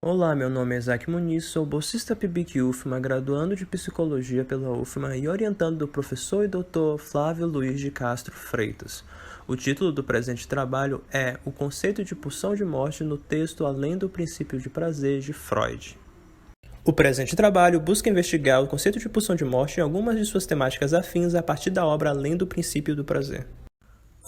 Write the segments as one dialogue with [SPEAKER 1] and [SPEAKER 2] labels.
[SPEAKER 1] Olá, meu nome é Isaac Muniz, sou bolsista PIBIC UFMA, graduando de Psicologia pela UFMA e orientando do professor e doutor Flávio Luiz de Castro Freitas. O título do presente trabalho é O Conceito de Pulsão de Morte no texto Além do Princípio de Prazer, de Freud. O presente trabalho busca investigar o conceito de pulsão de morte em algumas de suas temáticas afins a partir da obra Além do Princípio do Prazer.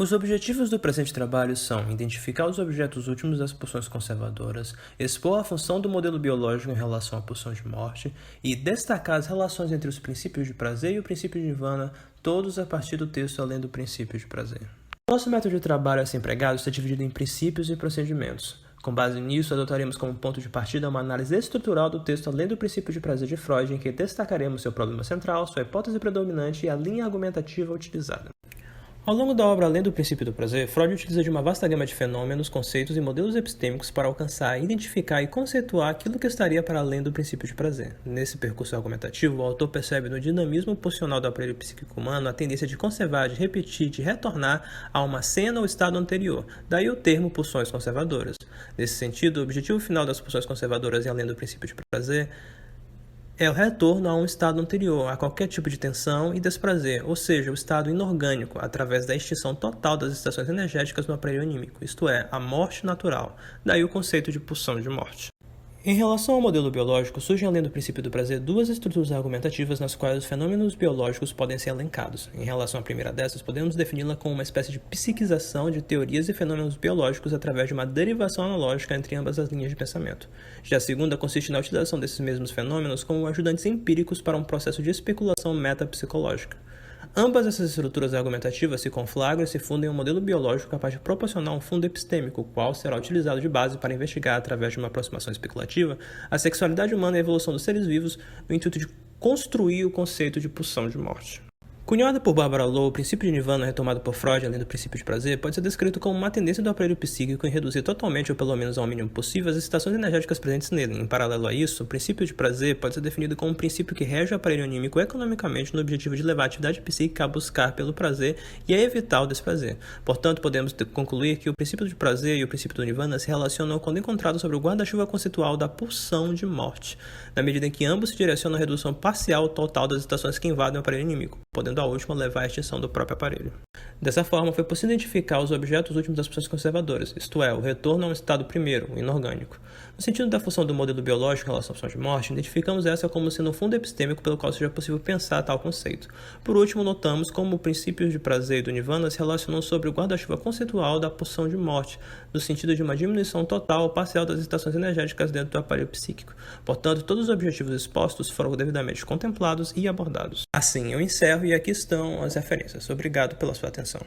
[SPEAKER 1] Os objetivos do presente trabalho são identificar os objetos últimos das pulsões conservadoras, expor a função do modelo biológico em relação à pulsão de morte e destacar as relações entre os princípios de prazer e o princípio de nirvana, todos a partir do texto Além do Princípio de Prazer. Nosso método de trabalho a ser empregado está dividido em princípios e procedimentos. Com base nisso, adotaremos como ponto de partida uma análise estrutural do texto Além do Princípio de Prazer de Freud, em que destacaremos seu problema central, sua hipótese predominante e a linha argumentativa utilizada. Ao longo da obra Além do Princípio do Prazer, Freud utiliza de uma vasta gama de fenômenos, conceitos e modelos epistêmicos para alcançar, identificar e conceituar aquilo que estaria para além do princípio de prazer. Nesse percurso argumentativo, o autor percebe no dinamismo pulsional do aparelho psíquico humano a tendência de conservar, de repetir, de retornar a uma cena ou estado anterior, daí o termo pulsões conservadoras. Nesse sentido, o objetivo final das pulsões conservadoras em Além do Princípio de Prazer é o retorno a um estado anterior, a qualquer tipo de tensão e desprazer, ou seja, o estado inorgânico, através da extinção total das estações energéticas no aparelho anímico, isto é, a morte natural, daí o conceito de pulsão de morte. Em relação ao modelo biológico, surgem além do princípio do prazer duas estruturas argumentativas nas quais os fenômenos biológicos podem ser elencados. Em relação à primeira dessas, podemos defini-la como uma espécie de psiquização de teorias e fenômenos biológicos através de uma derivação analógica entre ambas as linhas de pensamento. Já a segunda consiste na utilização desses mesmos fenômenos como ajudantes empíricos para um processo de especulação metapsicológica. Ambas essas estruturas argumentativas se conflagram e se fundem em um modelo biológico capaz de proporcionar um fundo epistêmico, o qual será utilizado de base para investigar, através de uma aproximação especulativa, a sexualidade humana e a evolução dos seres vivos, no intuito de construir o conceito de pulsão de morte. Cunhado por Barbara Lowe, o princípio de nirvana retomado por Freud, além do princípio de prazer, pode ser descrito como uma tendência do aparelho psíquico em reduzir totalmente ou pelo menos ao mínimo possível as excitações energéticas presentes nele. Em paralelo a isso, o princípio de prazer pode ser definido como um princípio que rege o aparelho anímico economicamente no objetivo de levar a atividade psíquica a buscar pelo prazer e a evitar o desprazer. Portanto, podemos concluir que o princípio de prazer e o princípio do nirvana se relacionam quando encontrados sobre o guarda-chuva conceitual da pulsão de morte, na medida em que ambos se direcionam à redução parcial ou total das estações que invadem o aparelho anímico, podendo a última levar à extinção do próprio aparelho. Dessa forma, foi possível identificar os objetos últimos das pulsões conservadoras, isto é, o retorno a um estado primeiro, o inorgânico. No sentido da função do modelo biológico em relação à pulsão de morte, identificamos essa como sendo um fundo epistêmico pelo qual seja possível pensar tal conceito. Por último, notamos como os princípios de prazer e do nirvana se relacionam sobre o guarda-chuva conceitual da pulsão de morte, no sentido de uma diminuição total ou parcial das estações energéticas dentro do aparelho psíquico. Portanto, todos os objetivos expostos foram devidamente contemplados e abordados. Assim, eu encerro e aqui estão as referências. Obrigado pela sua atenção.